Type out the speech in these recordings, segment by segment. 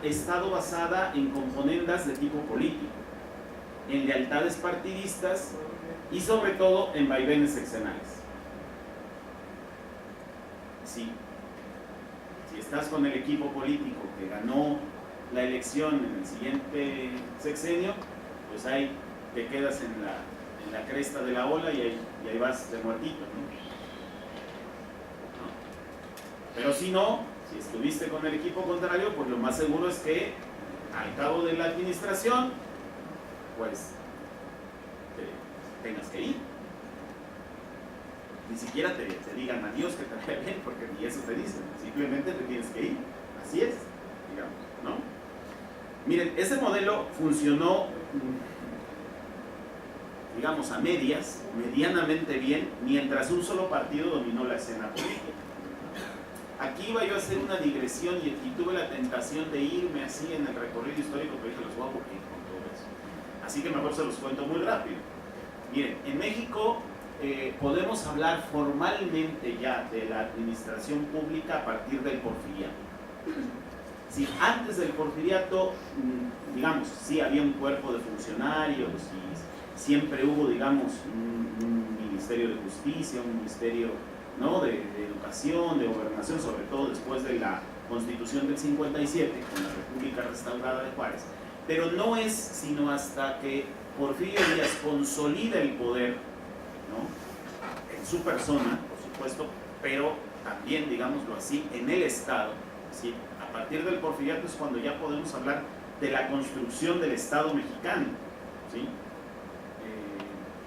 estado basada en componendas de tipo político, en lealtades partidistas y sobre todo en vaivenes sexenales. Sí. Si estás con el equipo político que ganó la elección en el siguiente sexenio, pues ahí te quedas en la cresta de la ola y ahí vas de muertito, ¿no? Pero si no, si estuviste con el equipo contrario, pues lo más seguro es que al cabo de la administración, pues tengas que ir. Ni siquiera te digan adiós, que te vaya bien, porque ni eso te dicen, simplemente te tienes que ir. Así es, digamos, ¿no? Miren, ese modelo funcionó, digamos, a medias, medianamente bien, mientras un solo partido dominó la escena política. Aquí iba yo a hacer una digresión y tuve la tentación de irme así en el recorrido histórico, pero dije, los voy a aburrir con todo eso. Así que mejor se los cuento muy rápido. Miren, en México podemos hablar formalmente ya de la administración pública a partir del porfiriato. Sí, antes del porfiriato, digamos, sí había un cuerpo de funcionarios y siempre hubo, digamos, un ministerio de justicia, un ministerio, ¿no?, de educación, de gobernación, sobre todo después de la Constitución del 57, con la República Restaurada de Juárez. Pero no es sino hasta que Porfirio Díaz consolida el poder, ¿no?, en su persona, por supuesto, pero también, digámoslo así, en el Estado. ¿Sí? A partir del porfiriato es cuando ya podemos hablar de la construcción del Estado mexicano, ¿sí?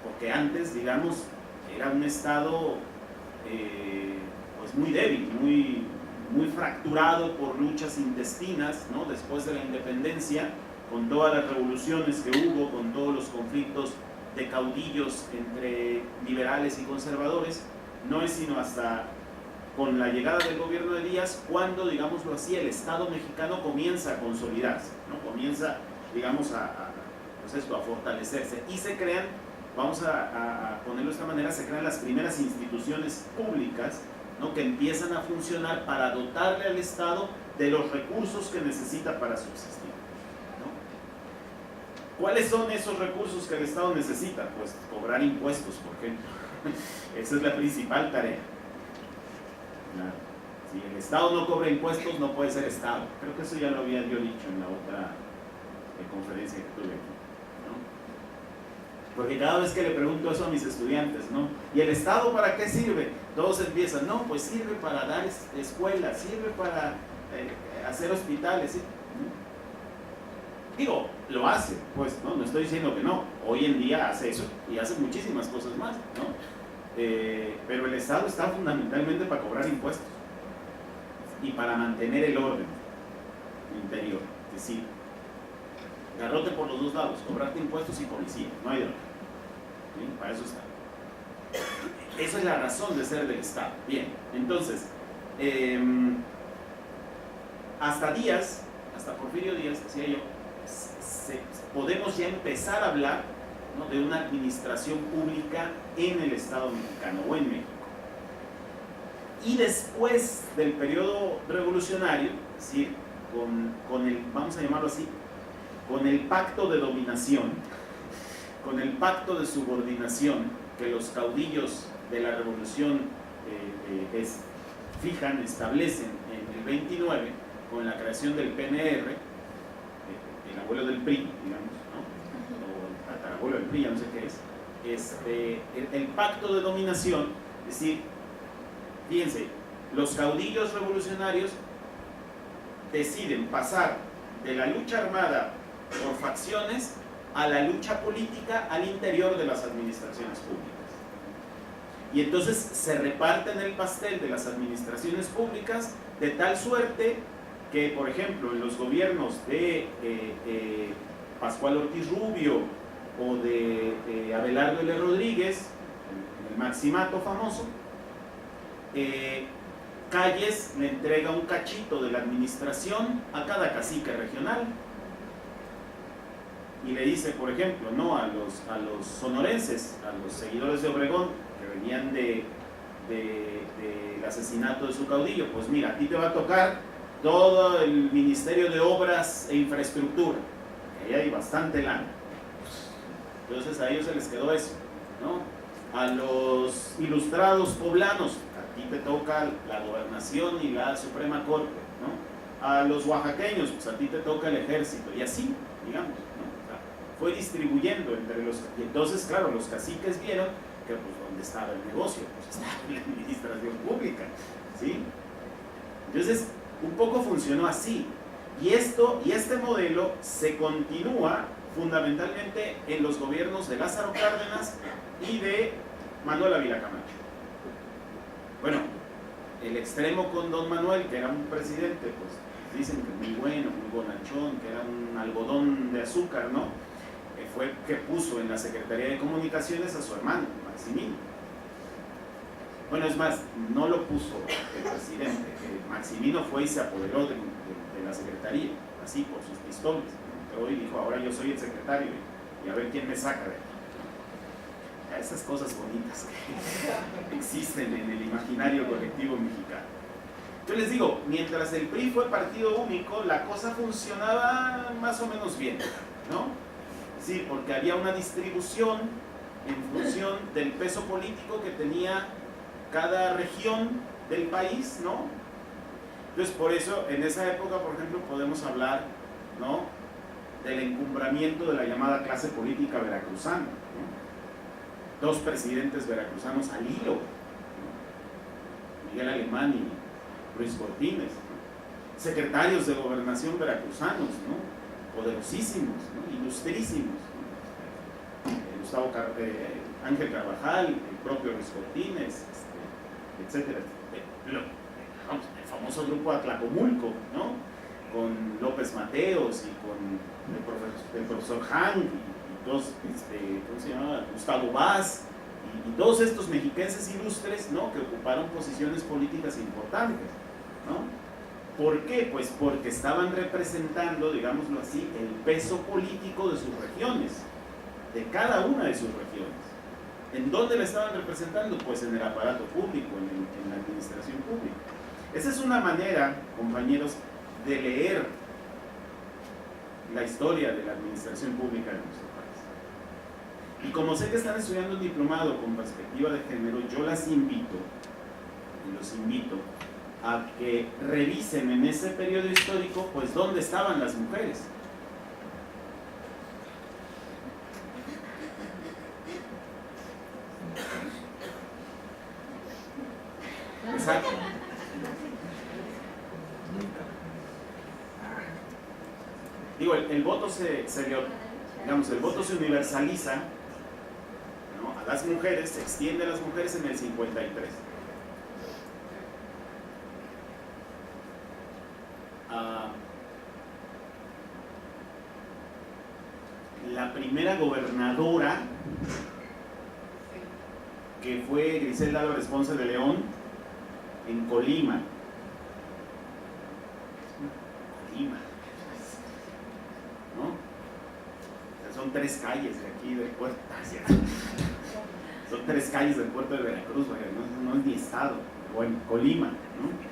Porque antes, digamos, era un Estado pues muy débil, muy fracturado por luchas intestinas, ¿no?, después de la independencia, con todas las revoluciones que hubo, con todos los conflictos de caudillos entre liberales y conservadores. No es sino hasta con la llegada del gobierno de Díaz cuando, digámoslo así, el Estado mexicano comienza a consolidarse, ¿no?, comienza, digamos, pues esto, a fortalecerse, y se crean, vamos a ponerlo de esta manera, se crean las primeras instituciones públicas, ¿no?, que empiezan a funcionar para dotarle al Estado de los recursos que necesita para subsistir, ¿no? ¿Cuáles son esos recursos que el Estado necesita? Pues cobrar impuestos, por ejemplo. Esa es la principal tarea. Si el Estado no cobra impuestos, no puede ser Estado. Creo que eso ya lo había yo dicho en la otra conferencia que tuve aquí, ¿no? Porque cada vez que le pregunto eso a mis estudiantes, ¿no?, ¿y el Estado para qué sirve? Todos empiezan, no, pues sirve para dar escuelas, sirve para hacer hospitales, ¿sí? Digo, lo hace, pues, no estoy diciendo que no. Hoy en día hace eso y hace muchísimas cosas más, ¿no? Pero el Estado está fundamentalmente para cobrar impuestos y para mantener el orden interior. Es decir, garrote por los dos lados, cobrarte impuestos y policía, no hay otra. ¿Sí? Para eso está. Esa es la razón de ser del Estado. Bien, entonces, hasta Porfirio Díaz, decía yo, podemos ya empezar a hablar, ¿no?, de una administración pública en el Estado mexicano o en México. Y después del periodo revolucionario, es decir, con el, vamos a llamarlo así, con el pacto de dominación, con el pacto de subordinación que los caudillos de la revolución establecen en el 29, con la creación del PNR, el abuelo del PRI, digamos, ¿no?, o el tatarabuelo del PRI, ya no sé qué es, el pacto de dominación, es decir, fíjense, los caudillos revolucionarios deciden pasar de la lucha armada por facciones a la lucha política al interior de las administraciones públicas. Y entonces se reparten el pastel de las administraciones públicas de tal suerte que, por ejemplo, en los gobiernos de Pascual Ortiz Rubio o de Abelardo L. Rodríguez, el maximato famoso, Calles le entrega un cachito de la administración a cada cacique regional y le dice, por ejemplo, ¿no?, a los sonorenses, a los seguidores de Obregón que venían del asesinato de su caudillo, pues mira, a ti te va a tocar todo el Ministerio de Obras e Infraestructura, que ahí hay bastante lana. Entonces a ellos se les quedó eso, ¿no? A los ilustrados poblanos, a ti te toca la gobernación y la Suprema Corte, ¿no? A los oaxaqueños, pues a ti te toca el ejército, y así, digamos, ¿no? O sea, fue distribuyendo entre los... Y entonces, claro, los caciques vieron que, pues, ¿dónde estaba el negocio? Pues estaba en la administración pública, ¿sí? Entonces, un poco funcionó así. Y este modelo se continúa fundamentalmente en los gobiernos de Lázaro Cárdenas y de Manuel Ávila Camacho. Bueno, el extremo con don Manuel, que era un presidente, pues dicen que muy bueno, muy bonachón, que era un algodón de azúcar, ¿no? Que fue que puso en la Secretaría de Comunicaciones a su hermano, Maximino. Bueno, es más, no lo puso el presidente, Maximino fue y se apoderó de la Secretaría, así por sus pistolas. Entró y dijo, ahora yo soy el secretario y a ver quién me saca de aquí. Esas cosas bonitas que existen en el imaginario colectivo mexicano. Yo les digo, mientras el PRI fue partido único, la cosa funcionaba más o menos bien, ¿no? Sí, porque había una distribución en función del peso político que tenía cada región del país, ¿no? Entonces, por eso, en esa época, por ejemplo, podemos hablar, ¿no?, del encumbramiento de la llamada clase política veracruzana, ¿no? Dos presidentes veracruzanos al hilo, ¿no? Miguel Alemán y Ruiz Cortines, ¿no? Secretarios de gobernación veracruzanos, ¿no? Poderosísimos, ¿no? Ilustrísimos, ¿no? Ángel Carvajal, el propio Ruiz Cortines, etcétera. El famoso grupo Atlacomulco, ¿no? Con López Mateos y con el profesor Han y todos, ¿cómo se llama? Gustavo Vaz y todos estos mexiquenses ilustres, ¿no?, que ocuparon posiciones políticas importantes, ¿no? ¿Por qué? Pues porque estaban representando, digámoslo así, el peso político de sus regiones, de cada una de sus regiones. ¿En dónde la estaban representando? Pues en el aparato público, en la administración pública. Esa es una manera, compañeros, de leer la historia de la administración pública de nuestro país. Y como sé que están estudiando un diplomado con perspectiva de género, yo los invito a que revisen en ese periodo histórico, pues, dónde estaban las mujeres. Exacto. Digo, el voto el voto se universaliza, ¿no?, a las mujeres, se extiende a las mujeres en el 53. La primera gobernadora, que fue Griselda Álvarez Ponce de León, en Colima. ¿No? O sea, son 3 calles de aquí del puerto. Son 3 calles del puerto de Veracruz, no es ni estado. Bueno, Colima, ¿no?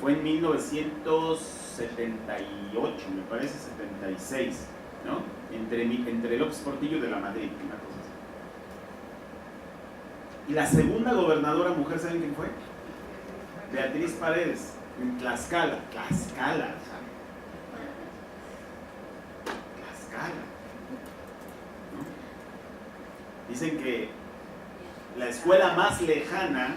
Fue en 1978, me parece, 76, ¿no? Entre López Portillo de la Madrid, una cosa así. Y la segunda gobernadora mujer, ¿saben quién fue? Beatriz Paredes, en Tlaxcala, ¿no? Dicen que la escuela más lejana,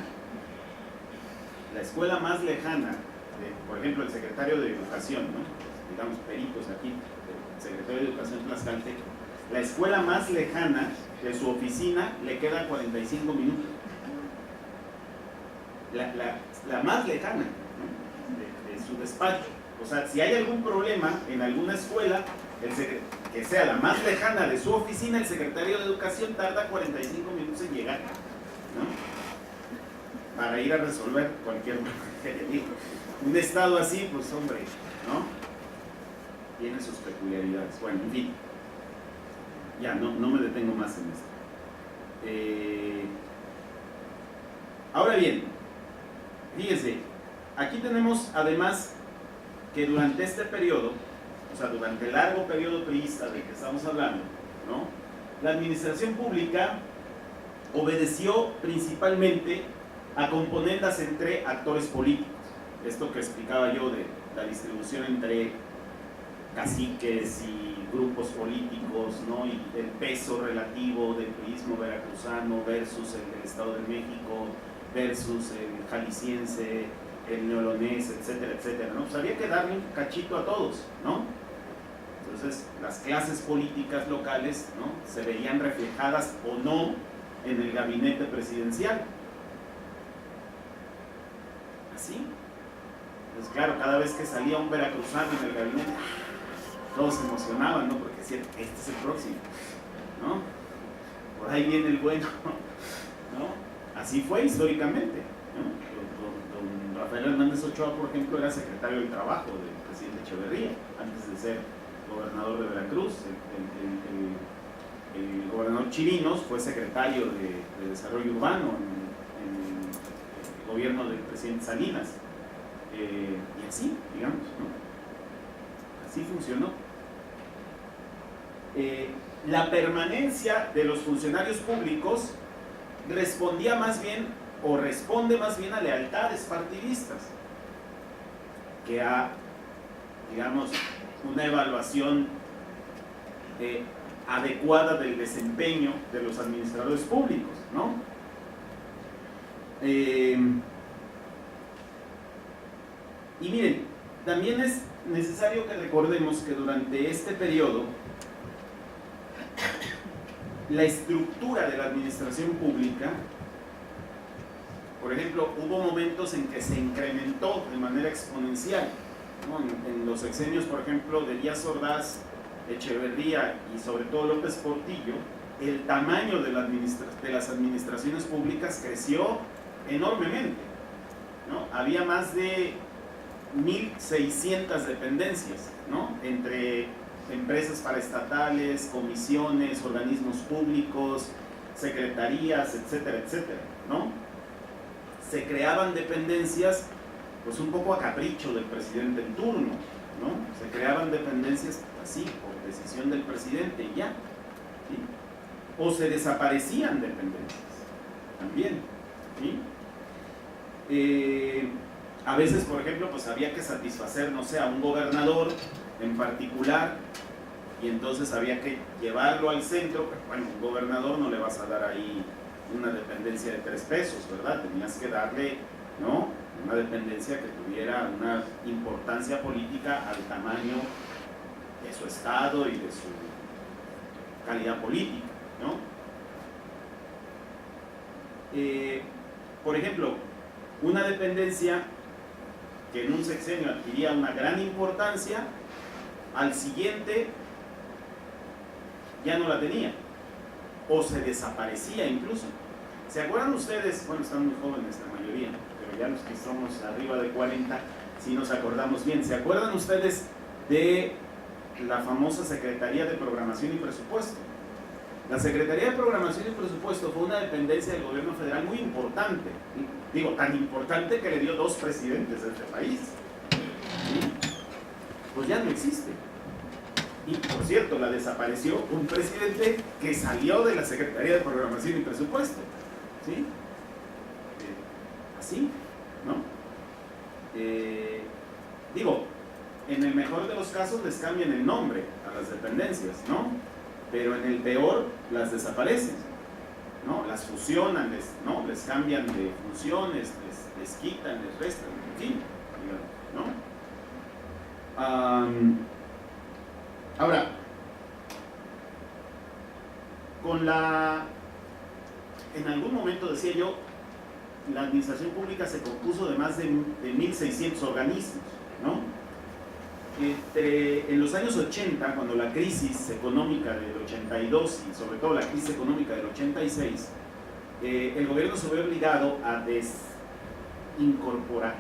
por ejemplo, el secretario de Educación, ¿no?, digamos, peritos aquí, el secretario de Educación tlaxcalteca, la escuela más lejana de su oficina le queda 45 minutos. La más lejana, ¿no?, de su despacho. O sea, si hay algún problema en alguna escuela, que sea la más lejana de su oficina, el secretario de Educación tarda 45 minutos en llegar, ¿no?, para ir a resolver cualquier problema que le diga. Un estado así, pues, hombre, ¿no?, tiene sus peculiaridades. Bueno, en fin, ya no me detengo más en esto. Ahora bien, fíjense, aquí tenemos además que durante este periodo, o sea, durante el largo periodo priista del que estamos hablando, ¿no?, la administración pública obedeció principalmente a componendas entre actores políticos. Esto que explicaba yo de la distribución entre caciques y grupos políticos, ¿no?, y el peso relativo del priismo veracruzano versus el del Estado de México versus el jalisciense, el neolonés, etcétera, etcétera, ¿no? Pues había que darle un cachito a todos, ¿no? Entonces, las clases políticas locales, ¿no?, se veían reflejadas o no en el gabinete presidencial. Así. Entonces, claro, cada vez que salía un veracruzano en el gabinete, todos se emocionaban, ¿no?, porque decían, este es el próximo, ¿no? Por ahí viene el bueno, ¿no? Así fue históricamente, ¿no? Don Rafael Hernández Ochoa, por ejemplo, era secretario del Trabajo del presidente Echeverría, antes de ser gobernador de Veracruz. El gobernador Chirinos fue secretario de Desarrollo Urbano en el gobierno del presidente Salinas. Y así, digamos, ¿no? Así funcionó. La permanencia de los funcionarios públicos respondía más bien, o responde más bien, a lealtades partidistas que a, digamos, una evaluación adecuada del desempeño de los administradores públicos, ¿no? Y miren, también es necesario que recordemos que durante este periodo la estructura de la administración pública, por ejemplo, hubo momentos en que se incrementó de manera exponencial, ¿no? En los sexenios, por ejemplo, de Díaz Ordaz, Echeverría y sobre todo López Portillo, el tamaño de las administraciones públicas creció enormemente, ¿no? Había más de 1.600 dependencias, ¿no?, entre empresas paraestatales, comisiones, organismos públicos, secretarías, etcétera, etcétera, ¿no? Se creaban dependencias pues un poco a capricho del presidente en turno, ¿no? Se creaban dependencias así, por decisión del presidente y ya, ¿sí? O se desaparecían dependencias también, ¿sí? A veces, por ejemplo, pues había que satisfacer, no sé, a un gobernador en particular, y entonces había que llevarlo al centro. Pero bueno, un gobernador no le vas a dar ahí una dependencia de 3 pesos, ¿verdad? Tenías que darle, ¿no?, una dependencia que tuviera una importancia política al tamaño de su estado y de su calidad política, ¿no? Por ejemplo, una dependencia que en un sexenio adquiría una gran importancia, al siguiente ya no la tenía, o se desaparecía incluso. ¿Se acuerdan ustedes? Bueno, están muy jóvenes la mayoría, pero ya los que somos arriba de 40, si nos acordamos bien. ¿Se acuerdan ustedes de la famosa Secretaría de Programación y Presupuesto? La Secretaría de Programación y Presupuesto fue una dependencia del gobierno federal muy importante. Digo, tan importante que le dio 2 presidentes de este país. ¿Sí? Pues ya no existe. Y por cierto, la desapareció un presidente que salió de la Secretaría de Programación y Presupuesto. ¿Sí? Así, ¿no? Digo, en el mejor de los casos les cambian el nombre a las dependencias, ¿no? Pero en el peor las desaparecen, ¿no? Las fusionan, ¿no?, les cambian de funciones, les quitan, les restan, en fin, digamos, ¿no? Ahora, en algún momento decía yo, la administración pública se compuso de más de 1.600 organismos, ¿no? En los años 80, cuando la crisis económica del 82 y sobre todo la crisis económica del 86, el gobierno se ve obligado a desincorporar,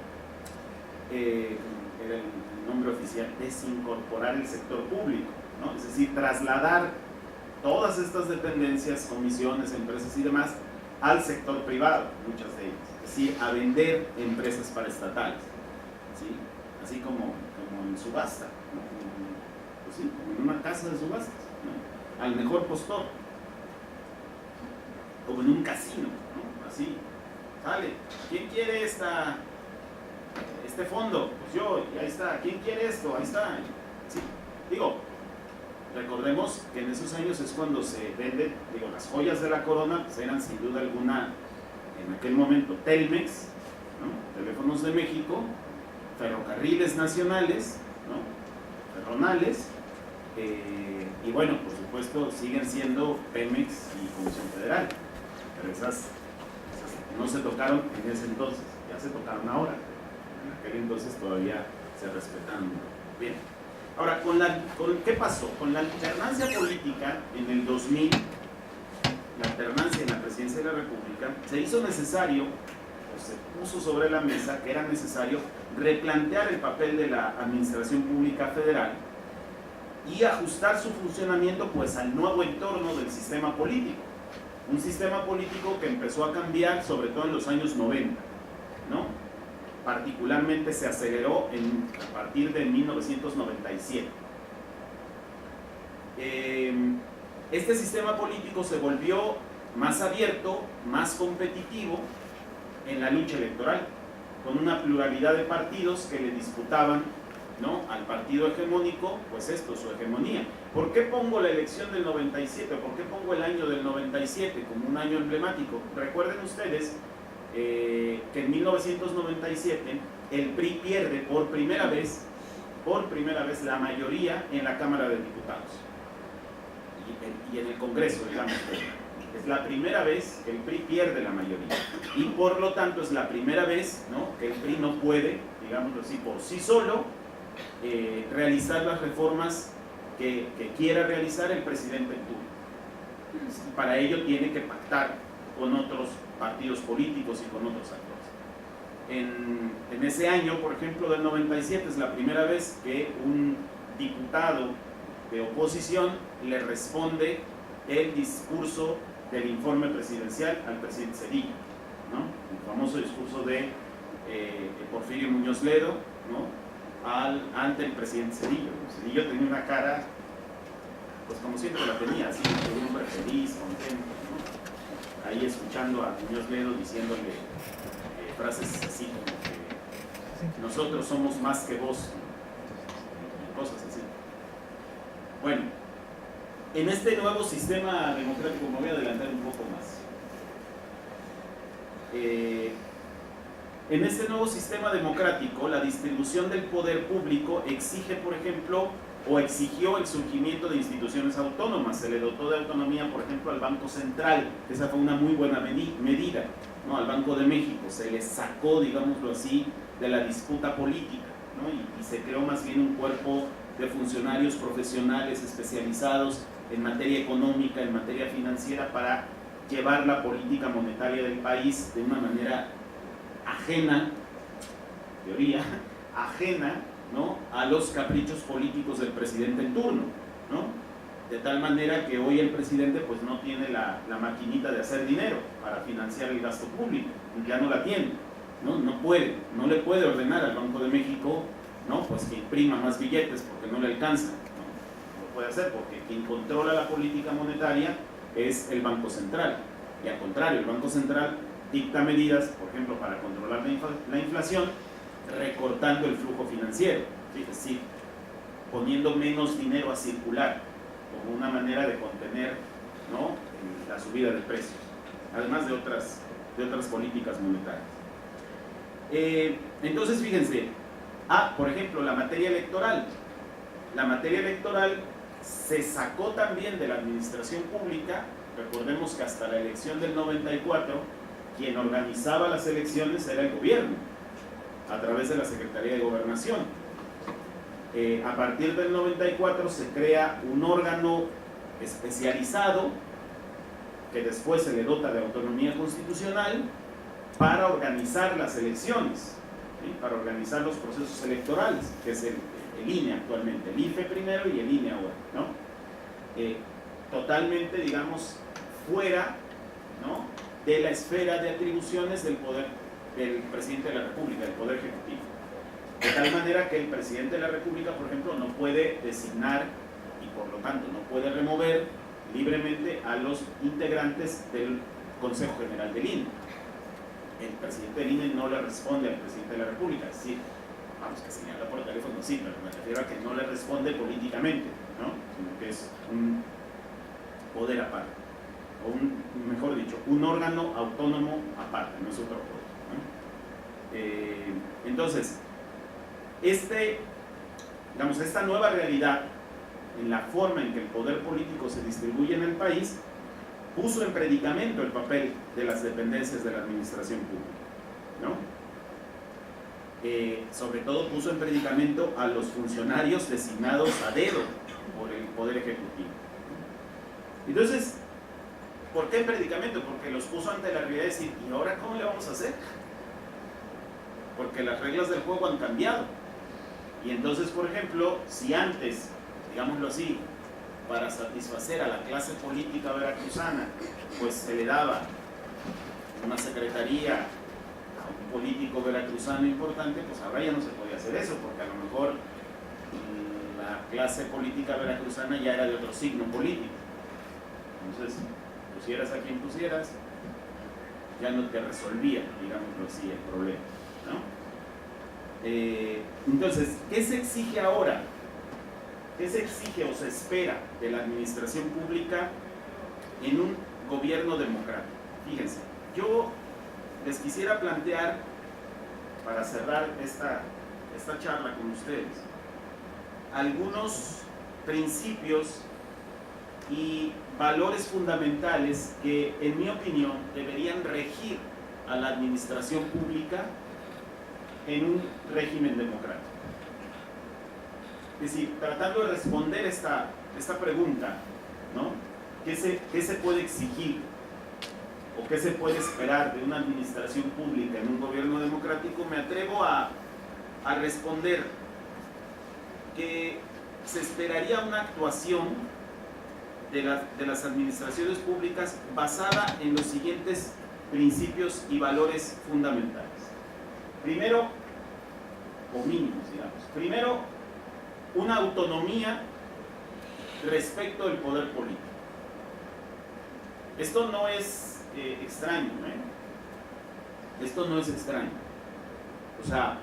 era el nombre oficial, desincorporar el sector público, ¿no? Es decir, trasladar todas estas dependencias, comisiones, empresas y demás al sector privado, muchas de ellas, es decir, a vender empresas paraestatales. ¿sí? Así como en subasta, ¿no? Pues sí, como en una casa de subastas, ¿no? Al mejor postor, como en un casino, ¿no? Así, sale, ¿quién quiere este fondo? Pues yo, y ahí está. ¿Quién quiere esto? Ahí está. ¿Sí? Digo, recordemos que en esos años es cuando se venden, digo, las joyas de la corona, pues eran sin duda alguna, en aquel momento, Telmex, ¿no? Teléfonos de México, ferrocarriles nacionales, ¿no? Ferronales, y bueno, por supuesto, siguen siendo Pemex y Comisión Federal, pero esas no se tocaron en ese entonces, ya se tocaron ahora. En aquel entonces todavía se respetaban. Bien. Ahora, ¿qué pasó? Con la alternancia política en el 2000, la alternancia en la presidencia de la República, se hizo necesario, o se puso sobre la mesa que era necesario replantear el papel de la Administración Pública Federal y ajustar su funcionamiento pues al nuevo entorno del sistema político. Un sistema político que empezó a cambiar sobre todo en los años 90, ¿no? Particularmente se aceleró a partir de 1997. Este sistema político se volvió más abierto, más competitivo en la lucha electoral, con una pluralidad de partidos que le disputaban, ¿no?, al partido hegemónico, pues esto, su hegemonía. ¿Por qué pongo la elección del 97? ¿Por qué pongo el año del 97 como un año emblemático? Recuerden ustedes que en 1997 el PRI pierde por primera vez la mayoría en la Cámara de Diputados y en el Congreso, digamos. Es la primera vez que el PRI pierde la mayoría y por lo tanto es la primera vez, ¿no?, que el PRI no puede, digámoslo así, por sí solo realizar las reformas que quiera realizar el presidente en turno. Para ello tiene que pactar con otros partidos políticos y con otros actores. En ese año, por ejemplo, del 97, es la primera vez que un diputado de oposición le responde el discurso del informe presidencial al presidente Zedillo, ¿no? El famoso discurso de Porfirio Muñoz Ledo, ¿no?, ante el presidente Zedillo. Zedillo tenía una cara, pues como siempre la tenía, así, de un hombre feliz, contento, ¿no?, ahí escuchando a Muñoz Ledo diciéndole frases así como que nosotros somos más que vos, y cosas así. Bueno, en este nuevo sistema democrático, me voy a adelantar un poco más. En este nuevo sistema democrático, la distribución del poder público exige, por ejemplo, o exigió el surgimiento de instituciones autónomas. Se le dotó de autonomía, por ejemplo, al Banco Central. Esa fue una muy buena medida, ¿no? Al Banco de México se le sacó, digámoslo así, de la disputa política, ¿no? Y se creó más bien un cuerpo de funcionarios profesionales especializados en materia económica, en materia financiera, para llevar la política monetaria del país de una manera ajena, teoría, ajena, ¿no?, a los caprichos políticos del presidente en turno, ¿no? De tal manera que hoy el presidente pues no tiene la maquinita de hacer dinero para financiar el gasto público, ya no la tiene, ¿no? No le puede ordenar al Banco de México, ¿no?, pues que imprima más billetes porque no le alcanza, ¿no? No lo puede hacer porque quien controla la política monetaria es el Banco Central, y al contrario, el Banco Central dicta medidas, por ejemplo, para controlar la inflación, recortando el flujo financiero, ¿sí? Es decir, poniendo menos dinero a circular, como una manera de contener, ¿no?, la subida de precios, además de otras políticas monetarias. Entonces, fíjense, por ejemplo, la materia electoral. La materia electoral se sacó también de la administración pública. Recordemos que hasta la elección del 94, quien organizaba las elecciones era el gobierno, a través de la Secretaría de Gobernación. A partir del 94 se crea un órgano especializado, que después se le dota de autonomía constitucional, para organizar las elecciones, ¿sí?, para organizar los procesos electorales, que es el INE actualmente, el IFE primero y el INE ahora, ¿no? Totalmente, digamos, fuera, ¿no?, de la esfera de atribuciones del poder del presidente de la República, del poder ejecutivo. De tal manera que el presidente de la República, por ejemplo, no puede designar y por lo tanto no puede remover libremente a los integrantes del Consejo General del INE. El presidente del INE no le responde al presidente de la República, sí, vamos, que señala por teléfono, sí, pero me refiero a que no le responde políticamente, ¿no? Sino que es un poder aparte, o mejor dicho, un órgano autónomo aparte, no es otro poder, ¿no? Entonces, esta nueva realidad en la forma en que el poder político se distribuye en el país puso en predicamento el papel de las dependencias de la administración pública, ¿no? Sobre todo puso en predicamento a los funcionarios designados a dedo por el Poder Ejecutivo. Entonces, ¿por qué en predicamento? Porque los puso ante la realidad de decir, ¿y ahora cómo le vamos a hacer? Porque las reglas del juego han cambiado. Y entonces, por ejemplo, si antes, digámoslo así, para satisfacer a la clase política veracruzana, pues se le daba una secretaría a un político veracruzano importante, pues ahora ya no se podía hacer eso, porque a lo mejor la clase política veracruzana ya era de otro signo político. Entonces, pusieras a quien pusieras, ya no te resolvía, digámoslo así, el problema, ¿no? Entonces, ¿qué se exige ahora? ¿Qué se exige o se espera de la administración pública en un gobierno democrático? Fíjense, yo les quisiera plantear, para cerrar esta charla con ustedes, algunos principios y valores fundamentales que, en mi opinión, deberían regir a la administración pública en un régimen democrático. Es decir, tratando de responder esta pregunta, ¿no? ¿Qué se puede exigir o qué se puede esperar de una administración pública en un gobierno democrático? Me atrevo a responder que se esperaría una actuación de las administraciones públicas basada en los siguientes principios y valores fundamentales. Primero, o mínimos, digamos. Primero, una autonomía respecto del poder político. Esto no es extraño, ¿eh? Esto no es extraño. O sea,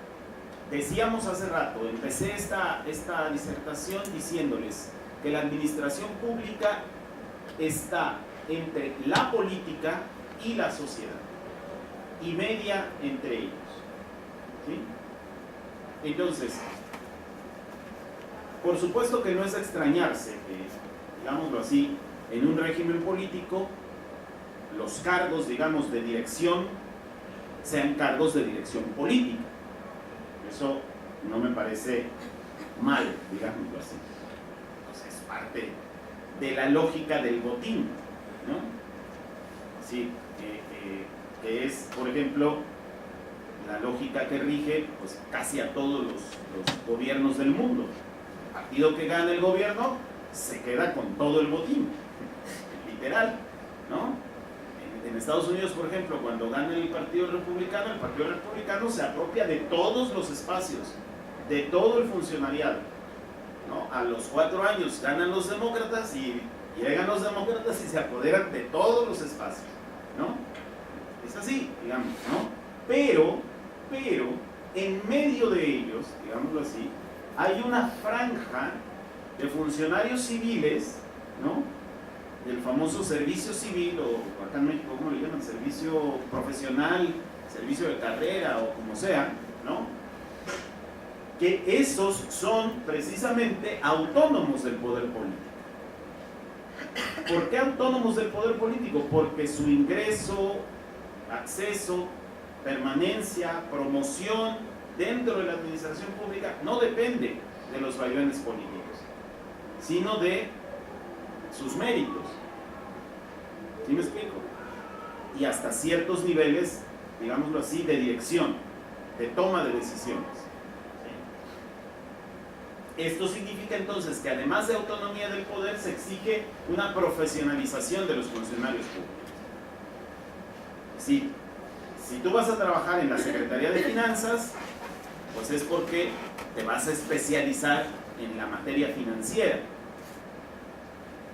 decíamos hace rato, empecé esta disertación diciéndoles que la administración pública está entre la política y la sociedad, y media entre ellos, ¿sí? Entonces, por supuesto que no es extrañarse que, digámoslo así, en un régimen político, los cargos, digamos, de dirección sean cargos de dirección política. Eso no me parece mal, digámoslo así. Entonces, es parte de la lógica del botín, ¿no? Sí, que es, por ejemplo, la lógica que rige pues, casi a todos los gobiernos del mundo. El partido que gana el gobierno se queda con todo el botín, literal, ¿no? En Estados Unidos, por ejemplo, cuando gana el Partido Republicano se apropia de todos los espacios, de todo el funcionariado, ¿no? A los 4 años ganan los demócratas y llegan los demócratas y se apoderan de todos los espacios, ¿no? Es así, digamos, ¿no? Pero, en medio de ellos, digámoslo así, hay una franja de funcionarios civiles, ¿no? Del famoso servicio civil, o acá en México, ¿cómo le llaman? Servicio profesional, servicio de carrera, o como sea, ¿no? Que esos son precisamente autónomos del poder político. ¿Por qué autónomos del poder político? Porque su ingreso, acceso, permanencia, promoción dentro de la administración pública no depende de los vaivenes políticos, sino de sus méritos. ¿Sí me explico? Y hasta ciertos niveles, digámoslo así, de dirección, de toma de decisiones. ¿Sí? Esto significa entonces que además de autonomía del poder se exige una profesionalización de los funcionarios públicos. Es decir, si tú vas a trabajar en la Secretaría de Finanzas, pues es porque te vas a especializar en la materia financiera.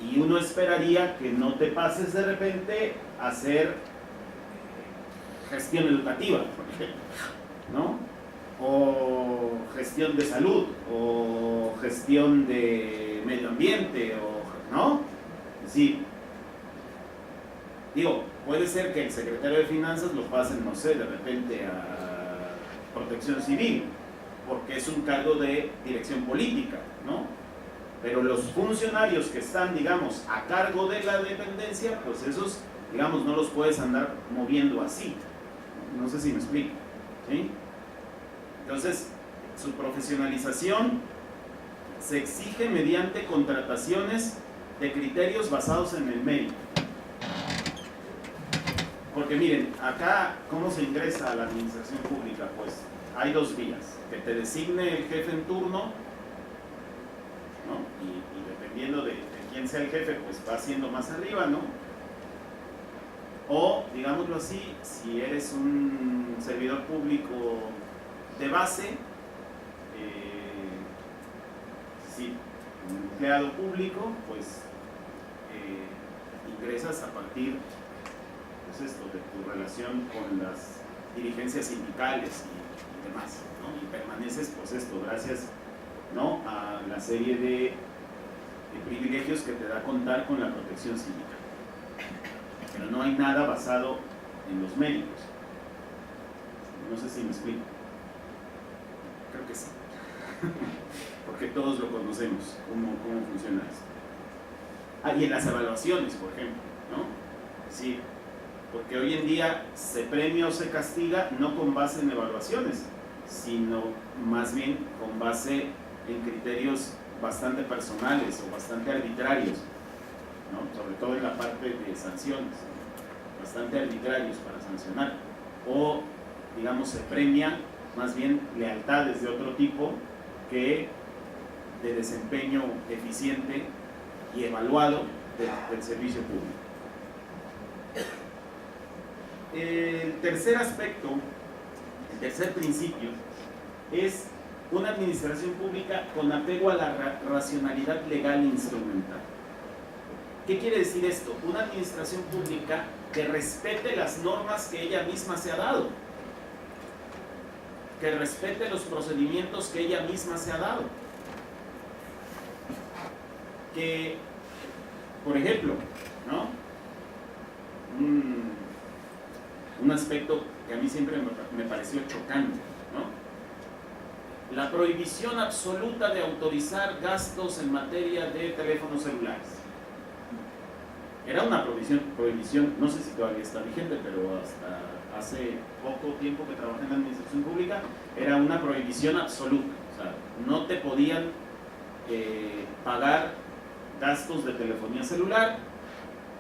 Y uno esperaría que no te pases de repente a hacer gestión educativa, por ejemplo, ¿no? O gestión de salud, o gestión de medio ambiente, ¿no? Sí. Digo, puede ser que el secretario de Finanzas lo pasen, no sé, de repente a Protección Civil, porque es un cargo de dirección política, ¿no? Pero los funcionarios que están, digamos, a cargo de la dependencia, pues esos, digamos, no los puedes andar moviendo así. No sé si me explico, ¿sí? Entonces, su profesionalización se exige mediante contrataciones de criterios basados en el mérito. Porque miren, acá, ¿cómo se ingresa a la administración pública? Pues hay dos vías: que te designe el jefe en turno, ¿no? Y dependiendo de quién sea el jefe, pues va siendo más arriba, ¿no? O, digámoslo así, si eres un servidor público de base, sí, un empleado público, pues ingresas a partir, pues esto, de tu relación con las dirigencias sindicales y demás, ¿no? Y permaneces, pues esto, gracias, ¿no?, a la serie de privilegios que te da contar con la protección cívica. Pero no hay nada basado en los méritos. No sé si me explico. Creo que sí. Porque todos lo conocemos, cómo funciona esto. Ah, y en las evaluaciones, por ejemplo, ¿no? Sí, porque hoy en día se premia o se castiga no con base en evaluaciones, sino más bien con base en criterios bastante personales o bastante arbitrarios, ¿no? Sobre todo en la parte de sanciones, bastante arbitrarios para sancionar. O, digamos, se premia más bien lealtades de otro tipo que de desempeño eficiente y evaluado del servicio público. El tercer aspecto, el tercer principio, es una administración pública con apego a la racionalidad legal e instrumental. ¿Qué quiere decir esto? Una administración pública que respete las normas que ella misma se ha dado, que respete los procedimientos que ella misma se ha dado, que, por ejemplo, ¿no?, un aspecto que a mí siempre me pareció chocante, ¿no?, la prohibición absoluta de autorizar gastos en materia de teléfonos celulares. Era una prohibición, no sé si todavía está vigente, pero hasta hace poco tiempo que trabajé en la administración pública, era una prohibición absoluta. O sea, no te podían pagar gastos de telefonía celular,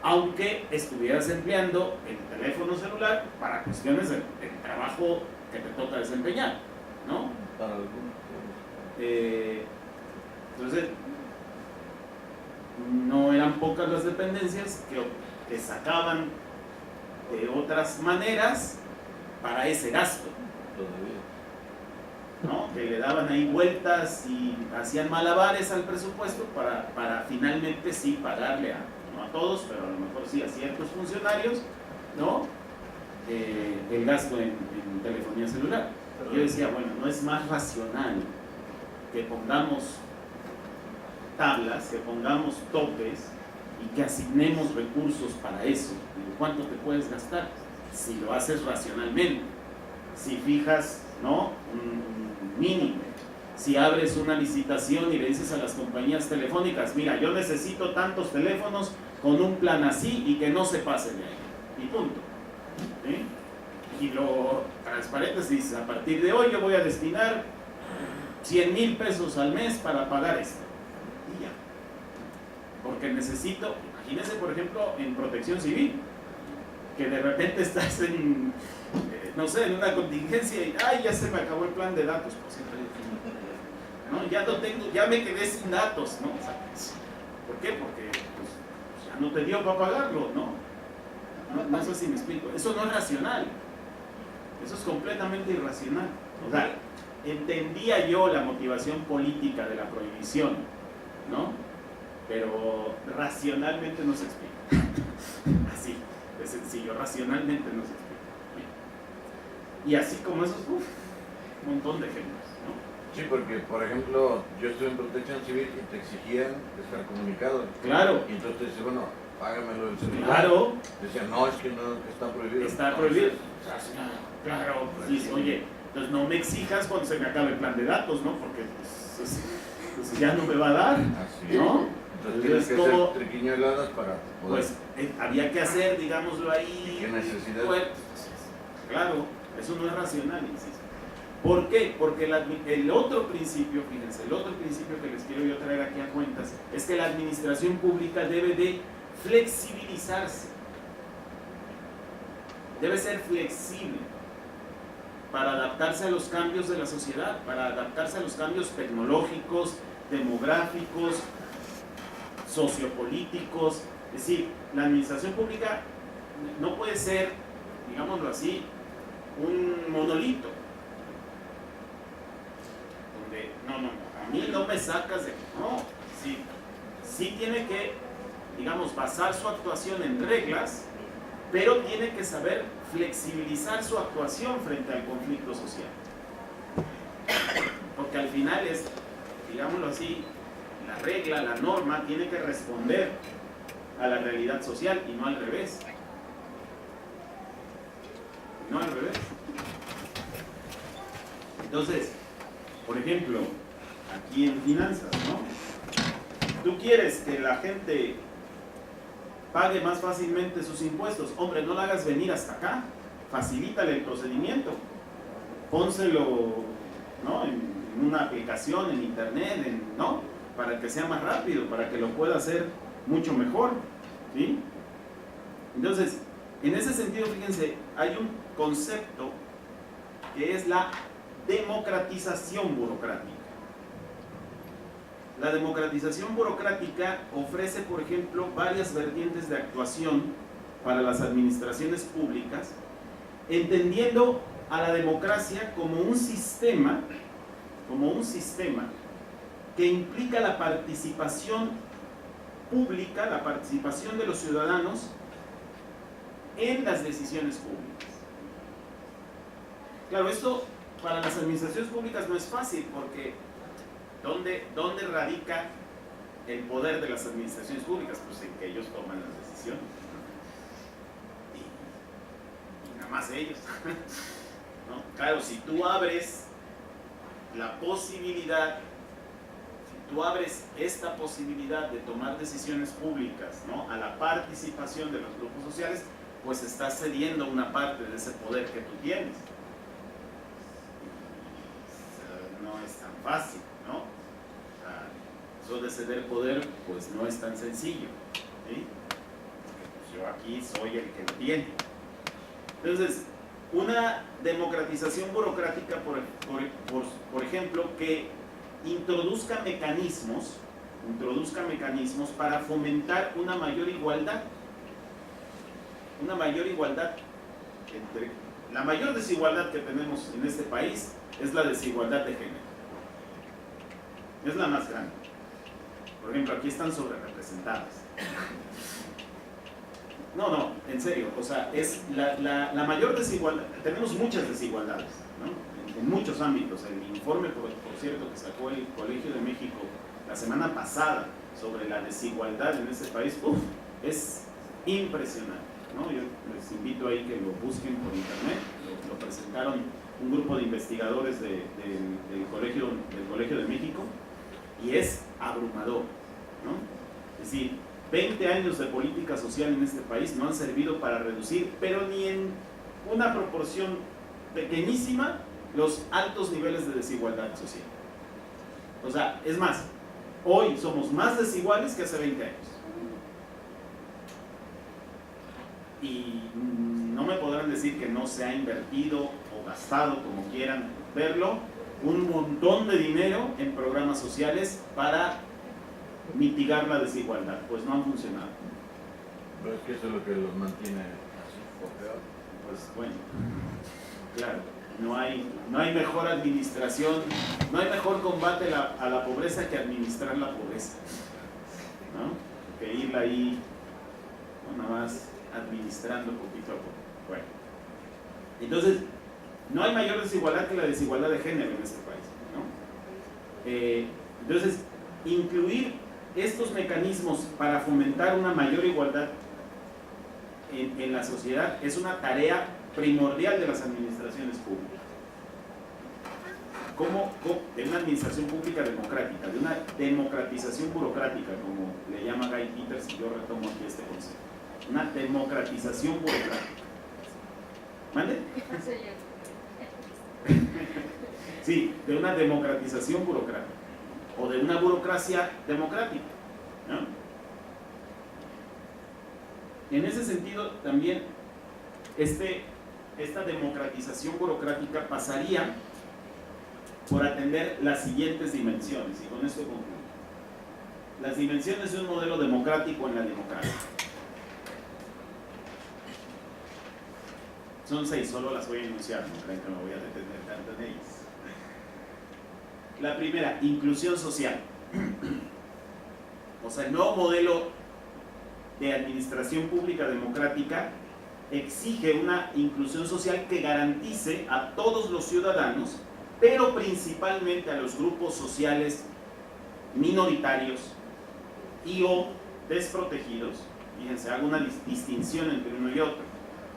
aunque estuvieras empleando el teléfono celular para cuestiones de trabajo que te toca desempeñar, ¿no? Para algunos. Entonces, no eran pocas las dependencias que sacaban de otras maneras para ese gasto, ¿no?, que le daban ahí vueltas y hacían malabares al presupuesto para finalmente sí pagarle no a todos, pero a lo mejor sí a ciertos funcionarios, ¿no?, el gasto en telefonía celular. Y yo decía, bueno, ¿no es más racional que pongamos tablas, que pongamos topes y que asignemos recursos para eso? ¿Cuánto te puedes gastar? Si lo haces racionalmente, si fijas, ¿no?, un mínimo, si abres una licitación y le dices a las compañías telefónicas, mira, yo necesito tantos teléfonos con un plan así y que no se pase de ahí, y punto, ¿sí? Y lo transparentes, dices, a partir de hoy yo voy a destinar 100,000 pesos al mes para pagar esto, y ya, porque necesito. Imagínense, por ejemplo, en Protección Civil, que de repente estás en, no sé, en una contingencia y ¡ay, ya se me acabó el plan de datos! Pues siempre ¿no? Ya no tengo, ya me quedé sin datos, ¿no? O sea, ¿por qué? Porque pues, ya no te dio para pagarlo, no sé si me explico. Eso no es racional, eso es completamente irracional. O sea, entendía yo la motivación política de la prohibición, ¿no? Pero racionalmente no se explica. Así, de sencillo, racionalmente no se explica. Y así como esos, un montón de ejemplos, ¿no? Sí, porque, por ejemplo, yo estuve en Protección Civil y te exigían estar comunicado. Claro. Y entonces te dice, bueno, págamelo del celular. Claro. Decían, no, es que no, que está prohibido. Está prohibido. Claro, pues, oye, entonces no me exijas cuando se me acabe el plan de datos, ¿no? Porque pues ya no me va a dar, Así, ¿no? Entonces tienes que hacer triquiñueladas para poder. Pues había que hacer, digámoslo ahí. ¿Qué necesidad? Pues, claro, eso no es racional, insisto. ¿Por qué? Porque el otro principio, fíjense, el otro principio que les quiero yo traer aquí a cuentas es que la administración pública debe de flexibilizarse. Debe ser flexible para adaptarse a los cambios de la sociedad, para adaptarse a los cambios tecnológicos, demográficos, sociopolíticos. Es decir, la administración pública no puede ser, digámoslo así, un monolito. Donde, no, a mí no me sacas de... No, sí tiene que, digamos, basar su actuación en reglas, pero tiene que saber flexibilizar su actuación frente al conflicto social. Porque al final es, digámoslo así, la regla, la norma, tiene que responder a la realidad social y no al revés. No al revés. Entonces, por ejemplo, aquí en finanzas, ¿no? Tú quieres que la gente pague más fácilmente sus impuestos. Hombre, no la hagas venir hasta acá. Facilítale el procedimiento. Pónselo, ¿no? en una aplicación, en internet, ¿no? Para que sea más rápido, para que lo pueda hacer mucho mejor, ¿sí? Entonces, en ese sentido, fíjense, hay un concepto que es la democratización burocrática. La democratización burocrática ofrece, por ejemplo, varias vertientes de actuación para las administraciones públicas, entendiendo a la democracia como un sistema que implica la participación pública, la participación de los ciudadanos en las decisiones públicas. Claro, esto para las administraciones públicas no es fácil porque ¿dónde radica el poder de las administraciones públicas? Pues en que ellos toman las decisiones. Y nada más ellos. ¿No? Claro, si tú abres la posibilidad, si tú abres esta posibilidad de tomar decisiones públicas, ¿no? a la participación de los grupos sociales, pues estás cediendo una parte de ese poder que tú tienes. No es tan fácil, ¿no? O sea, eso de ceder poder, pues no es tan sencillo, ¿sí? Porque pues yo aquí soy el que lo tiene. Entonces, una democratización burocrática, por ejemplo, que introduzca mecanismos para fomentar una mayor igualdad entre... La mayor desigualdad que tenemos en este país es la desigualdad de género. Es la más grande. Por ejemplo, aquí están sobrerepresentadas. No, en serio, o sea, es la mayor desigualdad. Tenemos muchas desigualdades, ¿no? En muchos ámbitos. El informe, por cierto, que sacó el Colegio de México la semana pasada sobre la desigualdad en este país, es impresionante, ¿no? Yo les invito ahí que lo busquen por internet. Lo presentaron un grupo de investigadores del Colegio de México y es abrumador, ¿no? Es decir, 20 años de política social en este país no han servido para reducir, pero ni en una proporción pequeñísima, los altos niveles de desigualdad social. O sea, es más, hoy somos más desiguales que hace 20 años. Y no me podrán decir que no se ha invertido o gastado, como quieran verlo, un montón de dinero en programas sociales para mitigar la desigualdad. Pues no han funcionado. Pero es que eso es lo que los mantiene así o peor. Pues bueno, claro. No hay mejor administración, no hay mejor combate a la pobreza que administrar la pobreza, ¿no? Que irla ahí, ¿no? Nada más administrando poquito a poco. Bueno, entonces, no hay mayor desigualdad que la desigualdad de género en este país, ¿no? Entonces, incluir estos mecanismos para fomentar una mayor igualdad en la sociedad es una tarea primordial de las administraciones públicas. De una administración pública democrática, de una democratización burocrática, como le llama Guy Peters, y yo retomo aquí este concepto. Una democratización burocrática. ¿Mande? Sí, de una democratización burocrática, o de una burocracia democrática, ¿no? En ese sentido, también esta democratización burocrática pasaría por atender las siguientes dimensiones, y con esto concluyo. Las dimensiones de un modelo democrático en la democracia. Son 6, solo las voy a enunciar, no crean que me voy a detener tanto en ellas. La primera, inclusión social. O sea, el nuevo modelo de administración pública democrática exige una inclusión social que garantice a todos los ciudadanos, pero principalmente a los grupos sociales minoritarios y o desprotegidos. Fíjense, hago una distinción entre uno y otro,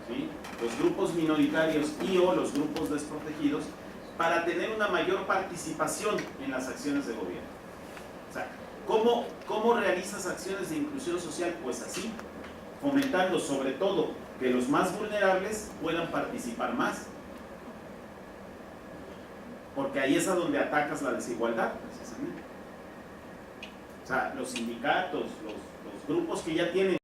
¿sí? Los grupos minoritarios y o los grupos desprotegidos, para tener una mayor participación en las acciones de gobierno. O sea, ¿cómo realizas acciones de inclusión social? Pues así, fomentando sobre todo que los más vulnerables puedan participar más, porque ahí es a donde atacas la desigualdad, precisamente. O sea, los sindicatos, los grupos que ya tienen